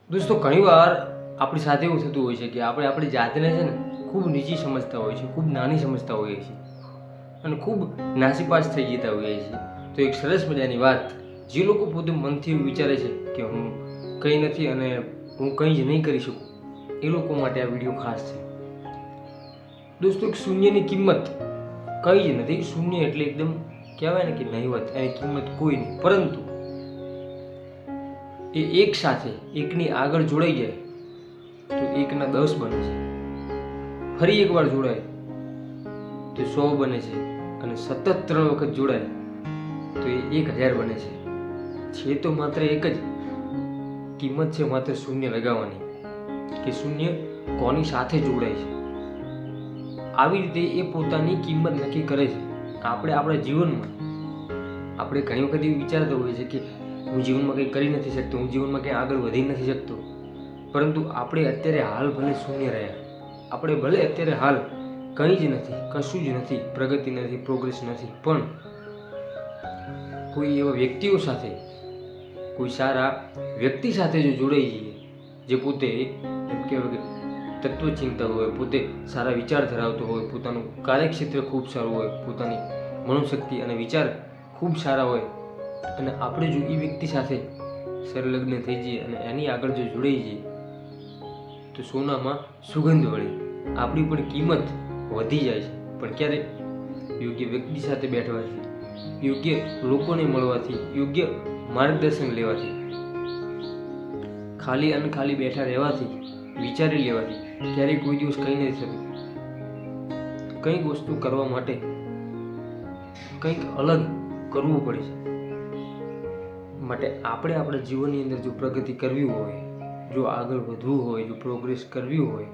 દોસ્તો ઘણીવાર આપણી સાથે એવું થતું હોય છે કે આપણે આપણી જાતને છે ને ખૂબ નીચી સમજતા હોઈએ છીએ, ખૂબ નાની સમજતા હોઈએ છીએ અને ખૂબ નાસીપાસ થઈ જતા હોઈએ છીએ. તો એક સરસ મજાની વાત, જે લોકો પોતે મનથી વિચારે છે કે હું કંઈ નથી અને હું કંઈ જ નહીં કરી શકું, એ લોકો માટે આ વિડીયો ખાસ છે. દોસ્તો, એક શૂન્યની કિંમત કંઈ જ નથી. શૂન્ય એટલે એકદમ કહેવાય ને કે નહિવત, એની કિંમત કોઈ નહીં. પરંતુ એ એક સાથે એકની આગળ જોડાઈ જાય તો એકના 10 બને છે. ફરી એકવાર જોડાય તો 100 બને છે અને સતત 3 વખત જોડાય તો એ 1000 બને છે. છે તો માત્ર એક જ કિંમત છે, માત્ર શૂન્ય લગાવવાની, કે શૂન્ય કોની સાથે જોડાય છે. આવી રીતે એ પોતાની કિંમત નક્કી કરે છે. આપણે આપણા જીવનમાં આપણે ઘણી વખત એવું વિચારતા હોઈએ છીએ કે હું જીવનમાં કંઈ કરી નથી શકતો, હું જીવનમાં કંઈ આગળ વધી નથી શકતો. પરંતુ આપણે અત્યારે હાલ ભલે શૂન્ય રહ્યા, આપણે ભલે અત્યારે હાલ કંઈ જ નથી, કશું જ નથી, પ્રગતિ નથી, પ્રોગ્રેસ નથી, પણ કોઈ એવા વ્યક્તિઓ સાથે, કોઈ સારા વ્યક્તિ સાથે જો જોડાઈ જઈએ, જે પોતે એમ કહેવાય કે તત્વચિંતક હોય, પોતે સારા વિચાર ધરાવતો હોય, પોતાનું કાર્યક્ષેત્ર ખૂબ સારું હોય, પોતાની મનોશક્તિ અને વિચાર ખૂબ સારા હોય, અને આપણે જો એ વ્યક્તિ સાથે સંલગ્ન થઈ જઈએ અને એની આગળ જો જોડાઈ જઈએ તો સોનામાં સુગંધ વળે, આપણી પણ કિંમત વધી જાય છે. પણ ક્યારે? યોગ્ય વ્યક્તિ સાથે બેઠવાથી, યોગ્ય લોકોને મળવાથી, યોગ્ય માર્ગદર્શન લેવાથી. ખાલી અને ખાલી બેઠા રહેવાથી, વિચારી લેવાથી ક્યારેય કોઈ દિવસ કંઈ નથી થતું. કંઈક વસ્તુ કરવા માટે કંઈક અલગ કરવું પડે છે. માટે આપણે આપણા જીવનની અંદર જો પ્રગતિ કરવી હોય, જો આગળ વધવું હોય, જો પ્રોગ્રેસ કરવી હોય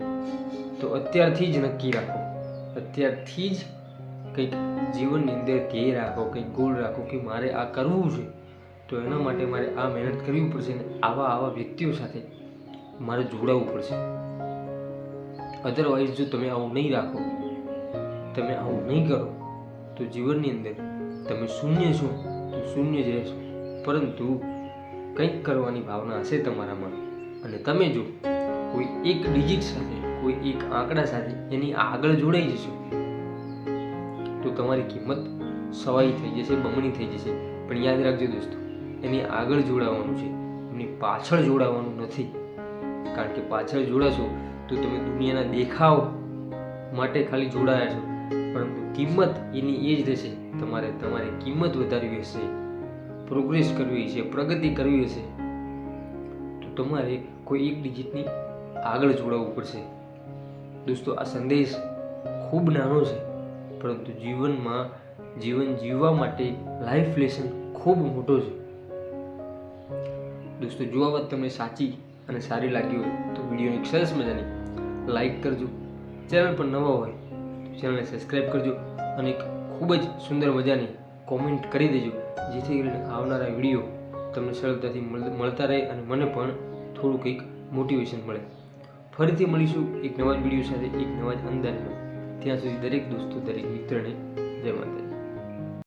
તો અત્યારથી જ નક્કી રાખો, અત્યારથી જ કંઈક જીવનની અંદર ધ્યેય રાખો, કંઈક ગોલ રાખો કે મારે આ કરવું છે, તો એના માટે મારે આ મહેનત કરવી પડશે અને આવા વ્યક્તિઓ સાથે મારે જોડાવવું પડશે. અધરવાઇઝ જો તમે આવું નહીં રાખો, તમે આવું નહીં કરો તો જીવનની અંદર તમે શૂન્ય છો તો શૂન્ય જ રહેશો. પરંતુ કંઈક કરવાની ભાવના હશે તમારામાં અને તમે જો કોઈ એક ડિજિટ સાથે, કોઈ એક આંકડા સાથે એની આગળ જોડાઈ જશો તો તમારી કિંમત સવાઈ થઈ જશે, બમણી થઈ જશે. પણ યાદ રાખજો દોસ્તો, એની આગળ જોડાવાનું છે, એની પાછળ જોડાવાનું નથી. કારણ કે પાછળ જોડાશો તો તમે દુનિયાના દેખાવ માટે ખાલી જોડાયા છો, પરંતુ કિંમત એની એ જ રહેશે. તમારી કિંમત વધારવી હશે, પ્રોગ્રેસ કરવી છે, પ્રગતિ કરવી હશે તો તમારે કોઈ એક ડિજિટની આગળ જોડાવવું પડશે. દોસ્તો, આ સંદેશ ખૂબ નાનો છે, પરંતુ જીવન જીવવા માટે લાઈફ લેસન ખૂબ મોટો છે. દોસ્તો, જો આ વાત તમને સાચી અને સારી લાગી હોય તો વિડીયોને એક સરસ મજાની લાઈક કરજો. ચેનલ પર નવા હોય તો ચેનલને સબસ્ક્રાઈબ કરજો અને એક ખૂબ જ સુંદર મજાની કોમેન્ટ કરી દેજો, જેથી કરીને આવનારા વિડીયો તમને સરળતાથી મળતા રહે અને મને પણ થોડું કંઈક મોટિવેશન મળે. ફરીથી મળીશું એક નવા જ વિડીયો સાથે, એક નવા જ અંદાજમાં. ત્યાં સુધી દરેક દોસ્તો, દરેક મિત્રને જય માતા.